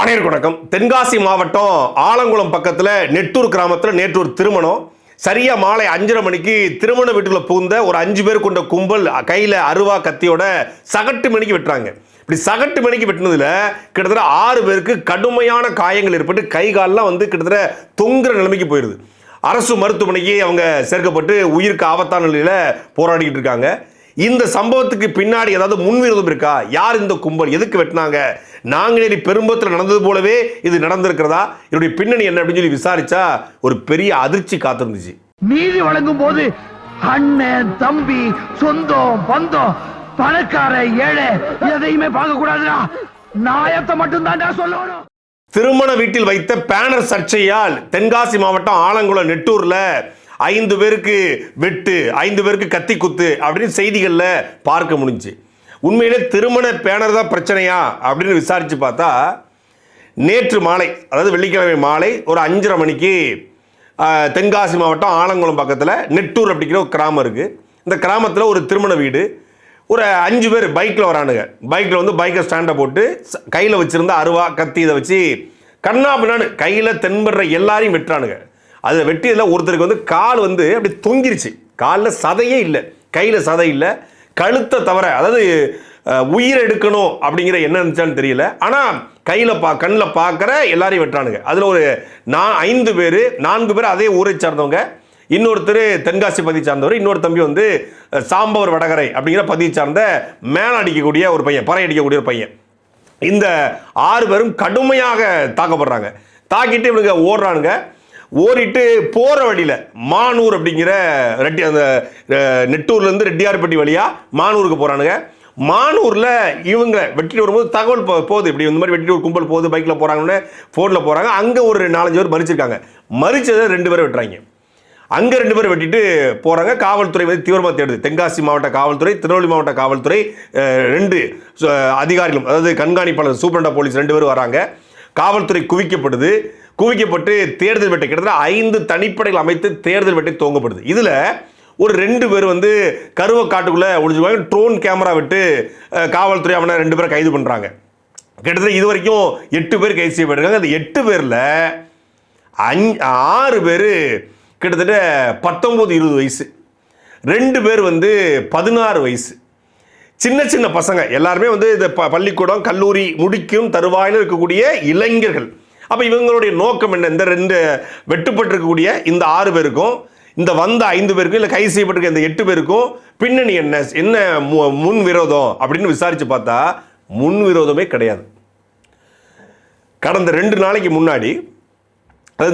அனைவருக்கும் வணக்கம். தென்காசி மாவட்டம் ஆலங்குளம் பக்கத்தில் நெட்டூர் கிராமத்தில் நேற்று ஒரு திருமணம். சரியா மாலை 5:30 மணிக்கு திருமண வீட்டுக்குள்ள புகுந்த ஒரு 5 பேர் கொண்ட கும்பல் கையில் அருவா கத்தியோட சகட்டு மணிக்கு வெட்டுறாங்க. இப்படி சகட்டு மணிக்கு வெட்டினதுல கிட்டத்தட்ட 6 பேருக்கு கடுமையான காயங்கள் ஏற்பட்டு கை காலெல்லாம் கிட்டத்தட்ட தொங்குற நிலைமைக்கு போயிடுது. அரசு மருத்துவமனைக்கு அவங்க சேர்க்கப்பட்டு உயிருக்கு ஆபத்தான நிலையில போராடிக்கிட்டு இருக்காங்க. இந்த சம்பவத்துக்கு பின்னாடி ஏதாவது முன்விரோதம் இருக்கா? யார் இந்த கும்பல்? எதுக்கு வெட்டினாங்க? நாங்குநேரி பெரும்பத்தில் நடந்தது போலவே இது நடந்திருக்கிறதா? இதனுடைய பின்னணி என்ன அப்படின்னு சொல்லி விசாரிச்சா ஒரு பெரிய அதிர்ச்சி காத்திருந்துச்சு. நீதி வழங்கும் போது அண்ணன், தம்பி, சொந்தம், பந்தம், பணக்கார, ஏழை எதையுமே பார்க்க கூடாதுடா. நாயத்தை மட்டும் தான் சொல்லணும். திருமண வீட்டில் வைத்த பேனர் சர்ச்சையால் தென்காசி மாவட்டம் ஆலங்குளம் நெட்டூர்ல 5 பேருக்கு வெட்டு, 5 பேருக்கு கத்தி குத்து அப்படின்னு செய்திகளில் பார்க்க முடிஞ்சு. உண்மையிலே திருமண பேனர் தான் பிரச்சனையா அப்படின்னு விசாரித்து பார்த்தா நேற்று மாலை, அதாவது வெள்ளிக்கிழமை மாலை ஒரு 5:30 மணிக்கு தென்காசி மாவட்டம் ஆலங்குளம் பக்கத்தில் நெட்டூர் அப்படிங்கிற ஒரு கிராமம் இருக்குது. இந்த கிராமத்தில் ஒரு திருமண வீடு. ஒரு 5 பேர் பைக்கில் வரானுங்க. பைக்கில் பைக்கை ஸ்டாண்டை போட்டு கையில் வச்சுருந்த அருவா கத்தி இதை வச்சு கண்ணா பின்னான்னு கையில் தென்படுற எல்லாரையும் வெட்டுறானுங்க. அதில் வெட்டியதில் ஒருத்தருக்கு கால் அப்படி தொங்கிருச்சு. காலில் சதையே இல்லை, கையில் சதை இல்லை, கழுத்தை தவிர. அதாவது உயிரை எடுக்கணும் அப்படிங்கிற என்ன இருந்துச்சான்னு தெரியல. ஆனால் கண்ணில் பார்க்குற எல்லாரையும் வெட்டுறானுங்க. அதில் ஒரு 5 பேர், 4 பேர் அதே ஊரை சார்ந்தவங்க. இன்னொருத்தர் தென்காசி பதியை சார்ந்தவர். இன்னொரு தம்பி சாம்பவர் வடகரை அப்படிங்கிற பதியை சார்ந்த மேலே அடிக்கக்கூடிய ஒரு பையன், பறை அடிக்கக்கூடிய ஒரு பையன். இந்த 6 பேரும் கடுமையாக தாக்கப்படுறாங்க. தாக்கிட்டு இவனுங்க ஓடுறானுங்க. ஓடிட்டு போகிற வழியில் மானூர் அப்படிங்கிற அந்த நெட்டூர்லேருந்து ரெட்டியார்பட்டி வழியாக மானூருக்கு போகிறானுங்க. மானூரில் இவங்க வெட்டிட்டு வரும்போது தகவல் போகுது, இப்படி இந்த மாதிரி வெட்டிட்டு ஒரு கும்பல் போகுது, பைக்கில் போகிறாங்கன்னு ஃபோனில் போகிறாங்க. அங்கே ஒரு 4-5 பேர் மறிச்சிருக்காங்க. மறிச்சதை 2 பேரை வெட்டுறாங்க. அங்கே 2 பேர் வெட்டிட்டு போகிறாங்க. காவல்துறை தீவிரமாக தேடுது. தென்காசி மாவட்ட காவல்துறை, திருநெல்வேலி மாவட்ட காவல்துறை 2 அதிகாரிகளும், அதாவது கண்காணிப்பாளர், சூப்பரண்டா போலீஸ் 2 பேர் வராங்க. காவல்துறை குவிக்கப்பட்டு தேடுதல் வேட்டை கிட்டத்தட்ட 5 தனிப்படைகள் அமைத்து தேடுதல் வேட்டை துவங்கப்படுது. இதில் ஒரு 2 பேர் கருவக்காட்டுக்குள்ளே ஒளிஞ்சுக்குவாங்க. ட்ரோன் கேமரா விட்டு காவல்துறை அவனை 2 பேரை கைது பண்ணுறாங்க. கிட்டத்தட்ட இது வரைக்கும் 8 பேர் கைது செய்யப்பட்டிருக்காங்க. அந்த 8 பேரில் 6 பேர் கிட்டத்தட்ட 19-20 வயசு, 2 பேர் 16 வயசு. சின்ன பசங்க எல்லாருமே இந்த பள்ளிக்கூடம், கல்லூரி முடிக்கும் தருவாயில் இருக்கக்கூடிய இளைஞர்கள். அப்போ இவங்களுடைய நோக்கம் என்ன? இந்த 2 வெட்டுப்பட்டிருக்கக்கூடிய இந்த 6 பேருக்கும், இந்த வந்த 5 பேருக்கும், இல்லை கைது செய்யப்பட்டிருக்க இந்த 8 பேருக்கும் பின்னணி என்ன முன் விரோதம் அப்படின்னு விசாரித்து பார்த்தா முன் விரோதமே கிடையாது. கடந்த 2 நாளைக்கு முன்னாடி, அது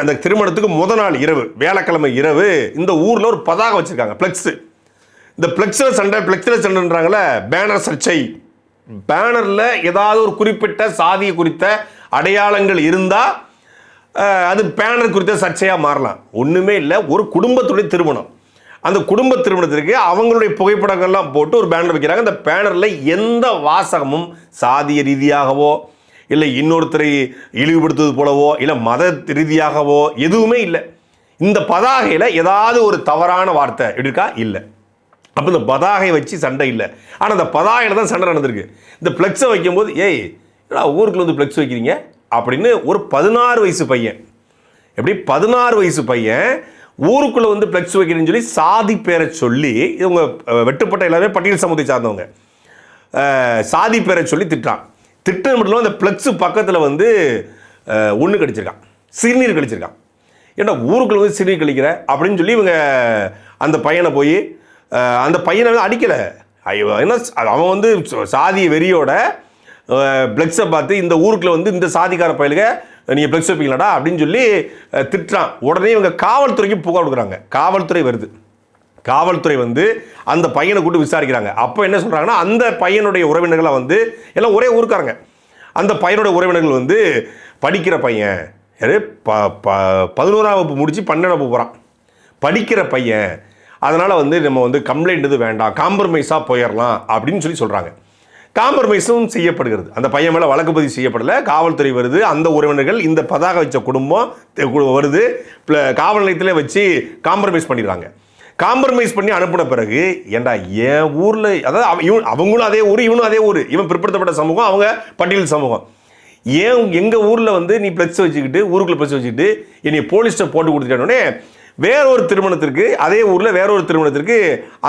அந்த திருமணத்துக்கு முதல் நாள் இரவு, வியாழக்கிழமை இரவு, இந்த ஊரில் ஒரு பதாகை வச்சுருக்காங்க, ஃப்ளெக்ஸு. இந்த ஃப்ளெக்ஸில் சண்டைன்றாங்களே, பேனர் சர்ச்சை. பேனரில் ஏதாவது ஒரு குறிப்பிட்ட சாதியை குறித்த அடையாளங்கள் இருந்தால் அது பேனர் குறித்த சர்ச்சையாக மாறலாம். ஒன்றுமே இல்லை, ஒரு குடும்பத்துடைய திருமணம். அந்த குடும்ப திருமணத்திற்கு அவங்களுடைய புகைப்படங்கள்லாம் போட்டு ஒரு பேனர் வைக்கிறாங்க. அந்த பேனரில் எந்த வாசகமும் சாதிய ரீதியாகவோ, இல்லை இன்னொருத்தரை இழிவுபடுத்துவது போலவோ, இல்லை மத ரீதியாகவோ எதுவுமே இல்லை. இந்த பதாகையில் ஏதாவது ஒரு தவறான வார்த்தை இருக்கா? இல்லை. அப்போ இந்த பதாகை வச்சு சண்டை இல்லை. ஆனால் அந்த பதாகையில் தான் சண்டை நடந்திருக்கு. இந்த ஃப்ளெக்ஸை வைக்கும்போது, ஏய் ஊருக்குள்ள ஃப்ளெக்ஸ் வைக்கிறீங்க அப்படின்னு ஒரு 16 வயசு பையன், எப்படி 16 வயசு பையன் ஊருக்குள்ளே ஃப்ளெக்ஸ் வைக்கிறேன்னு சொல்லி சாதி பேரை சொல்லி, இவங்க வெட்டுப்பட்ட எல்லாமே பட்டியல் சமூகத்தை சார்ந்தவங்க, சாதி பேரை சொல்லி திட்டம் மட்டும் அந்த ஃப்ளெக்ஸு பக்கத்தில் ஒன்று கடிச்சிருக்கான், சிறுநீர் கழிச்சிருக்கான். ஏன்னா ஊருக்குள்ள சிறுநீர் கழிக்கிற அப்படின்னு சொல்லி இவங்க அந்த பையனை போய், அந்த பையனை அடிக்கலை. ஐயோ, ஏன்னா அவன் சாதிய வெறியோட ஃப்ளெக்ஸை பார்த்து இந்த ஊருக்குள்ள இந்த சாதிக்கார பயிலுக நீங்கள் ஃப்ளெக்ஸ் வைப்பீங்களாடா அப்படின்னு சொல்லி திட்டுறான். உடனே இவங்க காவல்துறைக்கு புகார் கொடுக்குறாங்க. காவல்துறை வருது. காவல்துறை அந்த பையனை கூட்டு விசாரிக்கிறாங்க. அப்போ என்ன சொல்கிறாங்கன்னா, அந்த பையனுடைய உறவினர்களை எல்லாம் ஒரே ஊருக்காரங்க. அந்த பையனுடைய உறவினர்கள் படிக்கிற பையன், யார் 11ஆம் வகுப்பு முடித்து 12ஆம் வகுப்பு போகிறான், படிக்கிற பையன். அதனால் நம்ம கம்ப்ளைண்ட் இது வேண்டாம், காம்ப்ரமைஸாக போயிடலாம் அப்படின்னு சொல்கிறாங்க. காம்ப்ரமைஸும் செய்யப்படுகிறது. அந்த பையன் மேலே வழக்கு பதிவு செய்யப்படலை. காவல்துறை வருது. அந்த உறவினர்கள், இந்த பதாகை வச்ச குடும்பம் வருது. காவல் நிலையத்திலே வச்சு காம்ப்ரமைஸ் பண்ணிடுறாங்க. காம்ப்ரமைஸ் பண்ணி அனுப்பின பிறகு, ஏண்டா என் ஊரில், அதாவது அவங்களும் அதே ஊர், இவனும் அதே ஊர், இவன் பிற்படுத்தப்பட்ட சமூகம், அவங்க பட்டியல் சமூகம், ஏன் எங்கள் ஊரில் வந்து நீ ப்ளஸ் வச்சுக்கிட்டு ஊருக்குள்ளே ப்ளஸ் வச்சுக்கிட்டு என்னை போலீஸ்ட்டை போட்டு கொடுத்துட்டோடனே வேறொரு திருமணத்திற்கு அதே ஊரில் வேறொரு திருமணத்திற்கு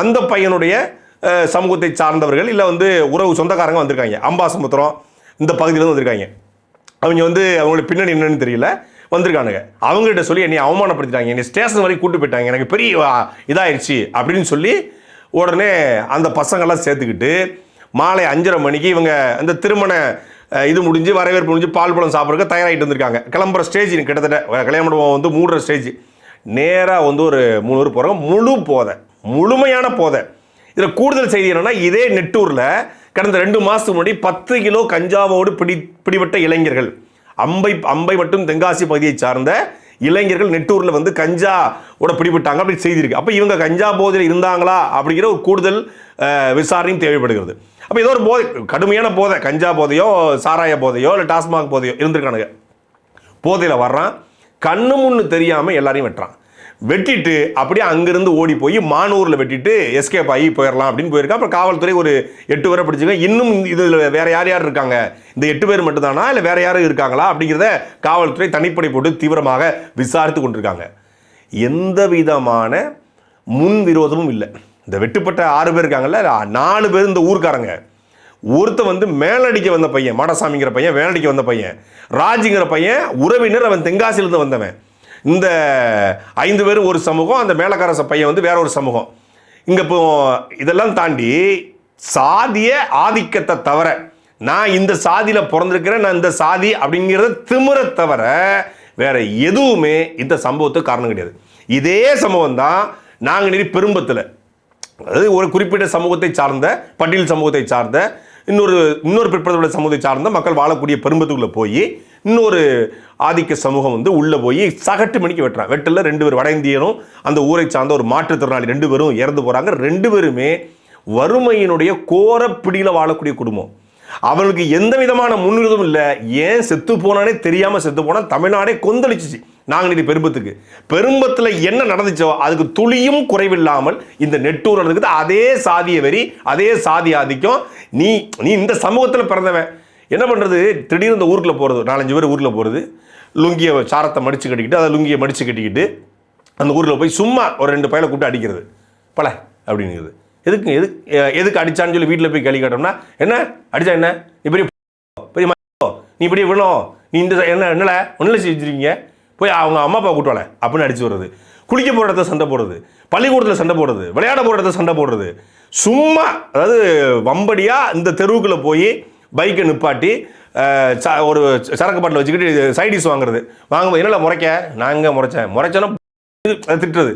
அந்த பையனுடைய சமூகத்தை சார்ந்தவர்கள் இல்லை வந்து உறவு சொந்தக்காரங்க வந்திருக்காங்க. அம்பாசமுத்திரம் இந்த பகுதியிலேருந்து வந்திருக்காங்க. அவங்க வந்து அவங்களோட பின்னணி என்னன்னு தெரியல வந்திருக்கானுங்க. அவங்ககிட்ட சொல்லி என்னை அவமானப்படுத்திட்டாங்க, என்னை ஸ்டேஷன் வரைக்கும் கூட்டு போயிட்டாங்க, எனக்கு பெரிய இதாகிடுச்சு அப்படின்னு சொல்லி உடனே அந்த பசங்கள்லாம் சேர்த்துக்கிட்டு மாலை 5:30 மணிக்கு இவங்க அந்த திருமண இது முடிஞ்சு வரவேற்பு முடிஞ்சு பால் பழம் சாப்பிட்றதுக்கு தயாராகிட்டு வந்திருக்காங்க. கிளம்புற ஸ்டேஜ் கிட்டத்தட்ட கல்யாண மண்டபம் வந்து மூடுற ஸ்டேஜ். நேராக வந்து ஒரு 3 பேர் போகிறாங்க. முழு போதை, முழுமையான போதை. இதில் கூடுதல் செய்தி என்னென்னா, இதே நெட்டூரில் கடந்த 2 மாதத்துக்கு முன்னாடி 10 கிலோ கஞ்சாவோடு பிடிபட்ட இளைஞர்கள், அம்பை மற்றும் தென்காசி பகுதியை சார்ந்த இளைஞர்கள் நெட்டூரில் வந்து கஞ்சாவோட பிடிபட்டாங்க அப்படி செய்திருக்கு. அப்போ இவங்க கஞ்சா போதையில் இருந்தாங்களா அப்படிங்கிற ஒரு கூடுதல் விசாரணையும் தேவைப்படுகிறது. அப்போ ஏதோ ஒரு போதை, கடுமையான போதை, கஞ்சா போதையோ சாராய போதையோ இல்லை டாஸ்மாக் போதையோ இருந்திருக்கானுங்க. போதையில் வர்றான், கண்ணு முன்னு தெரியாமல் எல்லாரையும் வெட்டுறான். வெட்டிட்டு அப்படியே அங்கிருந்து ஓடி போய் மானூரில் வெட்டிட்டு எஸ்கேப் ஆகி போயிடலாம் அப்படின்னு போயிருக்கா. அப்புறம் காவல்துறை ஒரு 8 பேரை பிடிச்சிங்க. இன்னும் இதில் வேற யார் யார் இருக்காங்க, இந்த 8 பேர் மட்டும்தானா இல்லை வேற யாரும் இருக்காங்களா அப்படிங்கிறத காவல்துறை தனிப்படை போட்டு தீவிரமாக விசாரித்து கொண்டிருக்காங்க. எந்த விதமான முன் விரோதமும் இல்லை. இந்த வெட்டுப்பட்ட 6 பேர் இருக்காங்கல்ல, 4 பேர் இந்த ஊர்க்காரங்க. ஒருத்த வந்து மேலடிக்க வந்த பையன், மாடசாமிங்கிற பையன் மேலடிக்க வந்த பையன், ராஜுங்கிற பையன் உறவினர், அவன் தென்காசியிலிருந்து வந்தவன். இந்த 5 பேரும் ஒரு சமூகம், அந்த மேலக்கார பையன் வந்து வேற ஒரு சமூகம். இங்கே இப்போ இதெல்லாம் தாண்டி சாதிய ஆதிக்கத்தை தவிர, நான் இந்த சாதியில் பிறந்திருக்கிறேன், நான் இந்த சாதி அப்படிங்கிறத திமிர தவிர வேற எதுவுமே இந்த சம்பவத்துக்கு காரணம் கிடையாது. இதே சம்பவம் தான் நாங்குநேரி பெரும்பத்தில், அதாவது ஒரு குறிப்பிட்ட சமூகத்தை சார்ந்த பட்டியல் சமூகத்தை சார்ந்த இன்னொரு பிற்படுத்தப்பட்ட சமூகத்தை சார்ந்த மக்கள் வாழக்கூடிய பெரும்பத்துக்குள்ளே போய் இன்னொரு ஆதிக்க சமூகம் வந்து உள்ளே போய் சகட்டு மணிக்கு வெட்டுறான். வெட்டில் 2 பேர் வட இந்தியனும் அந்த ஊரை சார்ந்த ஒரு மாற்றுத்திறனாளி 2 பேரும் இறந்து போகிறாங்க. 2 பேருமே வறுமையினுடைய கோர பிடியில் வாழக்கூடிய குடும்பம். அவனுக்கு எந்த விதமான முன்னுரிதும் இல்லை. ஏன் செத்து போனானே தெரியாமல் செத்து போனால் தமிழ்நாடே கொந்தளிச்சிச்சு. நாங்குநேரி பெரும்பத்தில் என்ன நடந்துச்சோ அதுக்கு துளியும் குறைவில்லாமல் இந்த நெட்டூர் நடந்துக்குது. அதே சாதிய வெறி, அதே சாதி ஆதிக்கம். நீ இந்த சமூகத்தில் பிறந்தவன் என்ன பண்ணுறது? திடீர்னு இந்த ஊருக்குள்ளே போகிறது, 4-5 பேர் ஊரில் போகிறது, லுங்கியை சாரத்தை மடித்து கட்டிக்கிட்டு, அதை லுங்கியை மடித்து கட்டிக்கிட்டு அந்த ஊரில் போய் சும்மா ஒரு 2 பையலை கூப்பிட்டு அடிக்கிறது. பல அப்படிங்கிறது எதுக்கு அடித்தான்னு சொல்லி வீட்டில் போய் கேள்வி கேட்டோம்னா, என்ன அடித்தா என்ன, நீ பெரிய நீ இப்படியே விழும், நீ இந்த என்னல ஒன்றில் செஞ்சுருக்கீங்க, போய் அவங்க அம்மா அப்பா கூட்டுவாள அப்படின்னு அடிச்சு வர்றது, குளிக்க போகிற இடத்துல சண்டை போடுறது, பள்ளிக்கூடத்தில் சண்டை போடுறது, விளையாட போகிற இடத்துல சண்டை போடுறது, சும்மா அதாவது வம்படியாக இந்த தெருவுக்குள்ளே போய் பைக்கை நிப்பாட்டி ஒரு சரக்கு பாட்டில் வச்சுக்கிட்டு சைடிஸ் வாங்குறது. வாங்கும்போது என்னல முறைக்க, நான் எங்கே முறைச்சேன்னா திட்டுறது,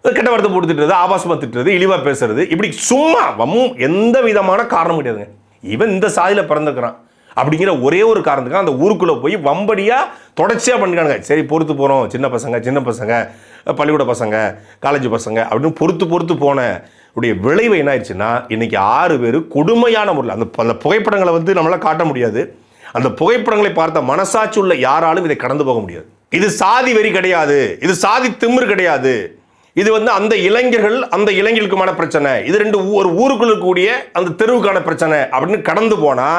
கெட்ட வார்த்தை போட்டு திட்டுறது, ஆபாசமாக திட்டுறது, இழிவாக பேசுறது, இப்படி சும்மா எந்த விதமான காரணம் கிடையாதுங்க. இவன் இந்த சாதியில் பிறந்திருக்கிறான் அப்படிங்கிற ஒரே ஒரு காரணத்துக்காக அந்த ஊருக்குள்ளே போய் வம்படியாக தொடர்ச்சியாக பண்ணிக்கானுங்க. சரி பொறுத்து போகிறோம், சின்ன பசங்க பள்ளிக்கூட பசங்க காலேஜ் பசங்க அப்படின்னு பொறுத்து போன உடைய விளைவு என்ன ஆயிடுச்சுன்னா, இன்னைக்கு 6 பேர் கொடுமையான முறையில் அந்த புகைப்படங்களை வந்து நம்மளால் காட்ட முடியாது. அந்த புகைப்படங்களை பார்த்த மனசாட்சி உள்ள யாராலும் இதை கடந்து போக முடியாது. இது சாதி வெறி கிடையாது, இது சாதி திமிர் கிடையாது. இது வந்து அந்த இளைஞர்களுக்குமான பிரச்சனை, இது ஒரு ஊருக்குள்ள கூடிய அந்த தெருவுக்கான பிரச்சனை அப்படின்னு கடந்து போனா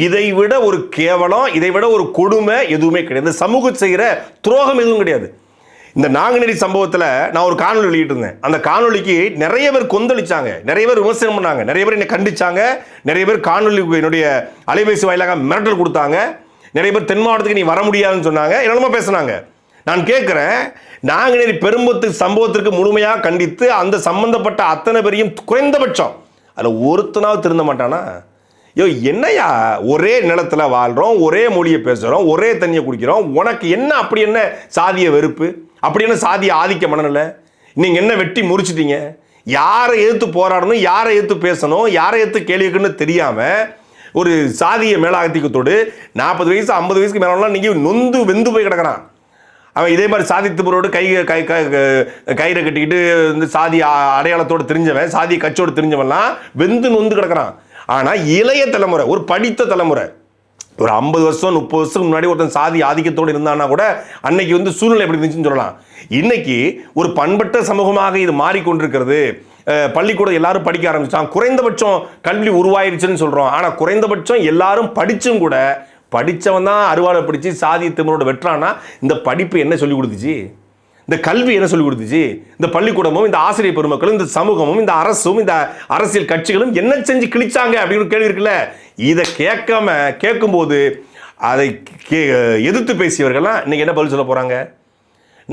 இதை விட ஒரு கேவலம், இதை விட ஒரு கொடுமை எதுவுமே கிடையாது. சமூகம் செய்கிற துரோகம் எதுவும் கிடையாது. இந்த நாங்குநேரி சம்பவத்தில் நான் ஒரு காணொலி வெளியிட்டிருந்தேன். அந்த காணொலிக்கு நிறைய பேர் கொந்தளிச்சாங்க, நிறைய பேர் விமர்சனம் பண்ணாங்க, நிறைய பேர் என்னை கண்டிச்சாங்க, நிறைய பேர் காணொலி என்னுடைய அலைபேசி வாயிலாக மிரட்டல் கொடுத்தாங்க, நிறைய பேர் தென் மாவட்டத்துக்கு நீ வர முடியாதுன்னு சொன்னாங்க, என்னென்னமோ பேசுனாங்க. நான் கேட்குறேன், நாங்குநேரி பெரும்பத்து சம்பவத்திற்கு முழுமையாக கண்டித்து அந்த சம்பந்தப்பட்ட அத்தனை பேரையும் குறைந்தபட்சம் அதில் ஒருத்தனாவது திருந்த மாட்டானா? என்னையா ஒரே நிலத்தில் வாழ்கிறோம், ஒரே மொழியை பேசுகிறோம், ஒரே தண்ணியை குடிக்கிறோம், உனக்கு என்ன அப்படி என்ன சாதிய வெறுப்பு, அப்படி என்ன சாதிய ஆதிக்க மனநிலை? நீங்கள் என்ன வெட்டி முறிச்சிட்டீங்க? யாரை எதிர்த்து போராடணும், யாரை எதிர்த்து பேசணும், யாரை எதிர்த்து கேள்விக்குன்னு தெரியாமல் ஒரு சாதிய மேலாதிக்கத்தோடு 40 வயசு 50 வயசுக்கு மேலாம் நீங்கள் நொந்து வெந்து போய் கிடக்கிறான். அவன் இதே மாதிரி சாதித்துப்பரோடு கயிறை கட்டிக்கிட்டு இந்த சாதி அடையாளத்தோடு தெரிஞ்சவன், சாதிய கட்சியோடு தெரிஞ்சவன்லாம் வெந்து நொந்து கிடக்கிறான். ஆனால் இளைய தலைமுறை, ஒரு படித்த தலைமுறை, ஒரு 50 வருஷம் 30 வருஷத்துக்கு முன்னாடி ஒருத்தன் சாதி ஆதிக்கத்தோடு இருந்தான்னா கூட அன்னைக்கு வந்து சூழ்நிலை எப்படி இருந்துச்சுன்னு சொல்லலாம். இன்னைக்கு ஒரு பண்பட்ட சமூகமாக இது மாறிக்கொண்டிருக்கிறது. பள்ளிக்கூடம் எல்லாரும் படிக்க ஆரம்பிச்சான், குறைந்தபட்சம் கல்வி உருவாயிருச்சுன்னு சொல்கிறோம். ஆனால் குறைந்தபட்சம் எல்லாரும் படித்தும் கூட படித்தவன் தான் அருவாளை பிடிச்சி சாதி திமிரோட வெட்டுறான்னா இந்த படிப்பு என்ன சொல்லி கொடுத்துச்சு? இந்த கல்வி என்ன சொல்லி கொடுத்துச்சு? இந்த பள்ளிக்கூடமும் இந்த ஆசிரியர் பெருமக்களும் இந்த சமூகமும் இந்த அரசும் இந்த அரசியல் கட்சிகளும் என்ன செஞ்சு கிழிச்சாங்க அப்படின்னு கேள்வி இருக்குல்ல. இதை கேட்கும்போது அதை எதிர்த்து பேசியவர்கள்லாம் இன்னைக்கு என்ன பதில் சொல்ல போறாங்க?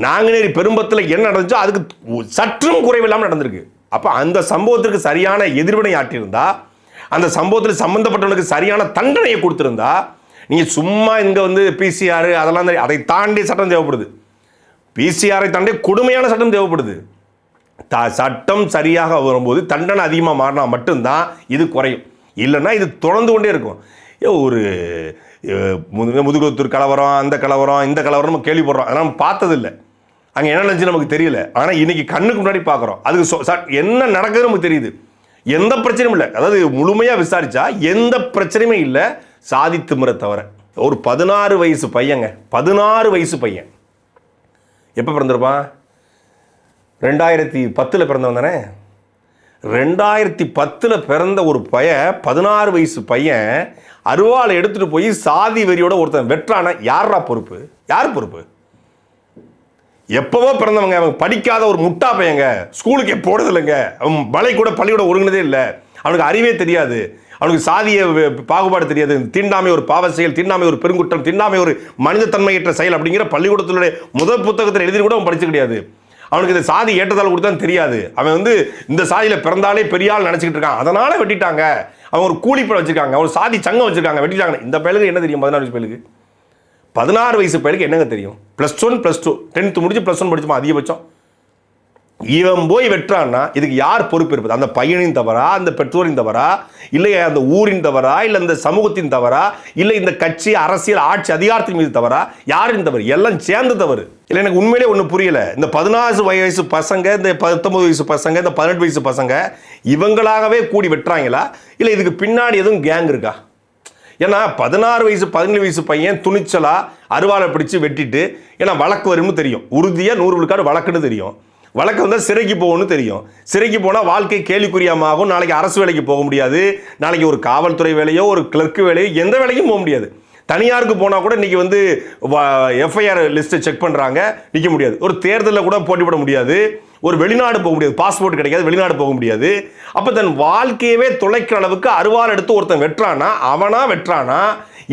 நாங்குநேரி பெரும்பத்தில் என்ன நடந்துச்சோ அதுக்கு சற்றும் குறைவில்லாமல் நடந்திருக்கு. அப்போ அந்த சம்பவத்திற்கு சரியான எதிர்வினை ஆற்றியிருந்தா, அந்த சம்பவத்தில் சம்பந்தப்பட்டவனுக்கு சரியான தண்டனையை கொடுத்திருந்தா, நீங்கள் சும்மா இங்கே வந்து பிசிஆர் அதெல்லாம் அதை தாண்டி சட்டம் தேவைப்படுது. பிசிஆரை தாண்டி கொடுமையான சட்டம் தேவைப்படுது. சட்டம் சரியாக வரும்போது தண்டனை அதிகமாக மாறினா மட்டும்தான் இது குறையும். இல்லைன்னா இது தொடர்ந்து கொண்டே இருக்கும். ஒரு முதுகுளத்தூர் கலவரம், அந்த கலவரம், இந்த கலவரம் நம்ம கேள்விப்படுறோம். அதெல்லாம் நம்ம பார்த்ததில்லை. அங்கே என்ன நடந்துச்சு நமக்கு தெரியல. ஆனால் இன்னைக்கு கண்ணுக்கு முன்னாடி பார்க்குறோம். அதுக்கு என்ன நடக்குதுன்னு நமக்கு தெரியுது. எந்த பிரச்சனையும் இல்லை. அதாவது முழுமையாக விசாரிச்சா எந்த பிரச்சனையுமே இல்லை, சாதி திமிரை தவிர. ஒரு 16 வயசு பையங்க, 16 வயசு பையன் எப்போ பிறந்திருப்பான்? 2010 பிறந்தவன் தானே. 2010 பிறந்த ஒரு பையன், 16 வயசு பையன் அருவாளை எடுத்துட்டு போய் சாதி வெறியோட ஒருத்தன் வெற்றான யாரா பொறுப்பு? யார் பொறுப்பு? எப்பவோ பிறந்தவங்க, அவன் படிக்காத ஒரு முட்டா பையங்க, ஸ்கூலுக்கே போடுறது இல்லைங்க, அவன் மலை கூட பள்ளிக்கூட ஒருங்கினதே இல்லை, அவனுக்கு அறிவே தெரியாது, அவனுக்கு சாதிய பாகுபாடு தெரியாது. தீண்டாமை ஒரு பாவ செயல், தீண்டாமை ஒரு பெருங்குற்றம், தீண்டாமை ஒரு மனிதத்தன்மையற்ற செயல் அப்படிங்கிற பள்ளிக்கூடத்தினுடைய முதல் புத்தகத்தில் எழுதி கூட அவன் படிச்சு கிடையாது. அவனுக்கு இந்த சாதி ஏற்றத்தால் கொடுத்தான்னு தெரியாது. அவன் வந்து இந்த சாதியில் பிறந்தாலே பெரியாள் நினச்சிக்கிட்டு இருக்கான். அதனால வெட்டிட்டாங்க. அவன் ஒரு கூலிப்படம் வச்சிருக்காங்க, ஒரு சாதி சங்கம் வச்சிருக்காங்க, வெட்டிட்டாங்க. இந்த பயலுக்கு என்ன தெரியும்? 16 வயசு பயலுக்கு, 16 வயசு பயலுக்கு என்னங்க தெரியும்? +1 +2 10th முடிச்சு +1 படிச்சுமா அதிகபட்சம். இவன் போய் வெற்றான்னா இதுக்கு யார் பொறுப்பு இருப்பது? அந்த பையனின் தவறா, அந்த பெற்றோரின் தவறா, இல்லை அந்த ஊரின் தவறா, இல்லை இந்த சமூகத்தின் தவறா, இல்லை இந்த கட்சி அரசியல் ஆட்சி அதிகாரத்தின் மீது தவறா? யாரின் தவறு? எல்லாம் சேர்ந்து தவறு. இல்லை எனக்கு உண்மையிலே ஒன்றும் புரியல. இந்த 16 வயசு பசங்க, இந்த 19 வயசு பசங்க, இந்த 18 வயசு பசங்க இவங்களாகவே கூடி வெட்டுறாங்களா, இல்லை இதுக்கு பின்னாடி எதுவும் கேங் இருக்கா? ஏன்னா 16 வயசு 17 வயசு பையன் துணிச்சலா அருவாளை பிடிச்சு வெட்டிட்டு, ஏன்னா வழக்கு வரும்னு தெரியும், உறுதியாக 100 விழுக்காடு வழக்குன்னு தெரியும். வழக்கு வந்தால் சிறைக்கு போகணும்னு தெரியும். சிறைக்கு போனால் வாழ்க்கை கேள்விக்குறியாமாகும். நாளைக்கு அரசு வேலைக்கு போக முடியாது, நாளைக்கு ஒரு காவல்துறை வேலையோ ஒரு கிளர்க்கு வேலையோ எந்த வேலைக்கும் போக முடியாது. தனியாருக்கு போனால் கூட இன்றைக்கி வந்து எஃப்ஐஆர் லிஸ்ட்டை செக் பண்ணுறாங்க, நிற்க முடியாது. ஒரு தேர்தலில் கூட போட்டிப்பட முடியாது, ஒரு வெளிநாடு போக முடியாது, பாஸ்போர்ட் கிடைக்காது, வெளிநாடு போக முடியாது. அப்போ தன் வாழ்க்கையவே தொலைக்கிற அளவுக்கு அருவாள் எடுத்து ஒருத்தன் வெட்டுறானா, அவனா வெட்டுறானா,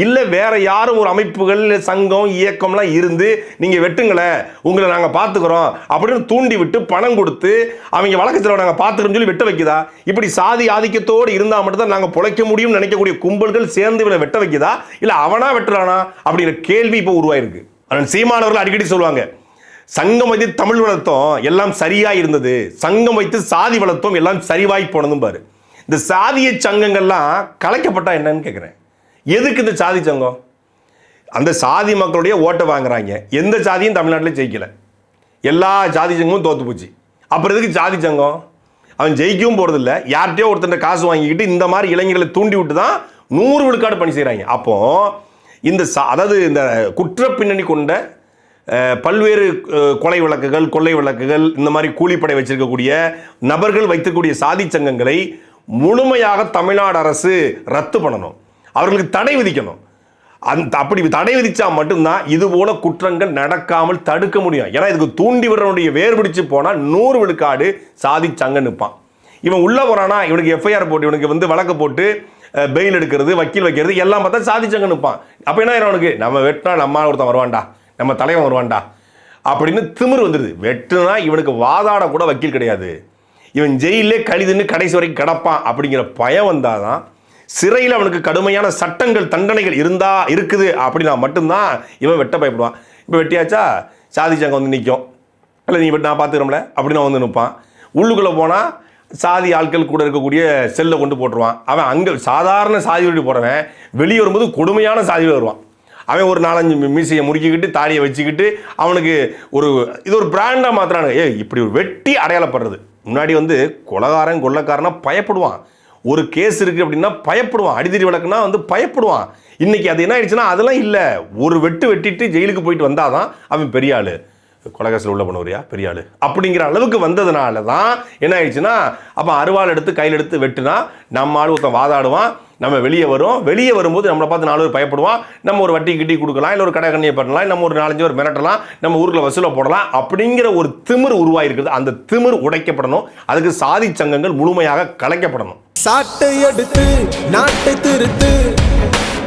இல்லை வேற யாரும் ஒரு அமைப்புகள் சங்கம் இயக்கம்லாம் இருந்து நீங்கள் வெட்டுங்களேன் உங்களை நாங்கள் பார்த்துக்கிறோம் அப்படின்னு தூண்டி விட்டு பணம் கொடுத்து அவங்க வழக்கத்தில் நாங்கள் பார்த்துக்கிறோம்னு சொல்லி வெட்ட வைக்குதா? இப்படி சாதி ஆதிக்கத்தோடு இருந்தால் மட்டும்தான் நாங்கள் பிழைக்க முடியும்னு நினைக்கக்கூடிய கும்பல்கள் சேர்ந்து இவனை வெட்ட வைக்குதா, இல்லை அவனா வெட்டுறானா அப்படிங்கிற கேள்வி இப்போ உருவாயிருக்கு. ஆனால் சீமானவர்கள் அடிக்கடி சொல்லுவாங்க, சங்கம் வைத்து தமிழ் வளர்த்தோம் எல்லாம் சரியா இருந்தது, சங்கம் வைத்து சாதி வளர்த்தோம் எல்லாம் சரிவாய் போனதும் பாரு. இந்த சாதிய சங்கங்கள்லாம் கலைக்கப்பட்டா என்னன்னு கேட்குறேன். எதுக்கு இந்த சாதி சங்கம்? அந்த சாதி மக்களுடைய ஓட்டை வாங்குறாங்க. எந்த சாதியும் தமிழ்நாட்டில் ஜெயிக்கல, எல்லா சாதி சங்கமும் தோத்து போச்சு. அப்புறம் எதுக்கு சாதி சங்கம்? அவன் ஜெயிக்கவும் போறதில்லை, யார்கிட்டயோ ஒருத்தர் காசு வாங்கிக்கிட்டு இந்த மாதிரி இளைஞர்களை தூண்டி விட்டு தான் 100 விழுக்காடு பணி செய்கிறாங்க. அப்போ இந்த அதாவது இந்த குற்ற பின்னணி கொண்ட பல்வேறு கொலை வழக்குகள், கொள்ளை வழக்குகள், இந்த மாதிரி கூலிப்படை வச்சிருக்கக்கூடிய நபர்கள் வைத்திருக்கக்கூடிய சாதி சங்கங்களை முழுமையாக தமிழ்நாடு அரசு ரத்து பண்ணணும், அவர்களுக்கு தடை விதிக்கணும். அப்படி தடை விதிச்சா மட்டும்தான் இது போல குற்றங்கள் நடக்காமல் தடுக்க முடியும். ஏன்னா இதுக்கு தூண்டி விடுறவனுடைய வேர் பிடிச்சு போனால் 100 விழுக்காடு சாதி சங்கம் நிற்பான். இவன் உள்ள போறானா, இவனுக்கு எஃப்ஐஆர் போட்டு இவனுக்கு வந்து வழக்கு போட்டு பெயில் எடுக்கிறது, வக்கீல் வைக்கிறது எல்லாம் பார்த்தா சாதி சங்கம் நிற்பான். அப்போ என்ன அவனுக்கு, நம்ம வெட்டினா நம்ம ஒருத்தன் வருவான்டா, நம்ம தலைவன் வருவான்டா அப்படின்னு திமிர் வந்துடுது. வெட்டுனா இவனுக்கு வாதாட கூட வக்கீல் கிடையாது, இவன் ஜெயிலே கழிதுன்னு கடைசி வரைக்கும் கிடப்பான் அப்படிங்கிற பயம் வந்தாதான், சிறையில் அவனுக்கு கடுமையான சட்டங்கள் தண்டனைகள் இருக்குது அப்படின்னா மட்டும்தான் இவன் வெட்ட பயப்படுவான். இப்போ வெட்டியாச்சா சாதி சங்கம் வந்து நிற்கும், இல்லை நீ வெட்டி நான் பார்த்துக்கிறோம்ல அப்படின்னு வந்து நிற்பான். உள்ளுக்குள்ளே போனால் சாதி ஆட்கள் கூட இருக்கக்கூடிய செல்லை கொண்டு போட்டுருவான். அவன் அங்கே சாதாரண சாதி வெட்டி போடுறவன் வெளியே வரும்போது கொடுமையான சாதியில் வருவான். அவன் ஒரு 4-5 மீசையை முறுக்கிக்கிட்டு தாடியை வச்சுக்கிட்டு அவனுக்கு இது ஒரு பிராண்டாக மாத்திரானுங்க. இப்படி ஒரு வெட்டி அடையாளப்படுறது. முன்னாடி வந்து கொலைகாரன் கொள்ளைக்காரனா பயப்படுவான், ஒரு கேஸ் இருக்குது அப்படின்னா பயப்படுவான், அடிதடி வழக்குனா வந்து பயப்படுவான். இன்னைக்கு அது என்ன ஆயிடுச்சுன்னா அதெல்லாம் இல்லை, ஒரு வெட்டிட்டு ஜெயிலுக்கு போயிட்டு வந்தாதான் அவன் பெரிய ஆளு, கொலைகாசில் உள்ள பண்ணுவரியா பெரிய ஆளு அப்படிங்கிற அளவுக்கு வந்ததுனால தான் என்ன ஆயிடுச்சுன்னா, அப்போ அருவாள் எடுத்து கையில் எடுத்து வெட்டுனா நம்ம ஆள் ஒருத்தன் வாதாடுவான், நம்ம வெளியே வரும்போது நம்மளை பார்த்து 4 பேர் பயப்படுவான். நம்ம ஒரு வட்டி கிட்டி கொடுக்கலாம், இல்லை ஒரு கடை கண்ணியை பண்ணலாம், நம்ம ஒரு 4-5 பேர் மிரட்டலாம், நம்ம ஊருக்குள்ள வசூலை போடலாம் அப்படிங்கிற ஒரு திமிர் உருவாயிருக்குது. அந்த திமிர் உடைக்கப்படணும். அதுக்கு சாதி சங்கங்கள் முழுமையாக கலைக்கப்படணும். சாட்டை எடுத்து நாட்டை திருத்து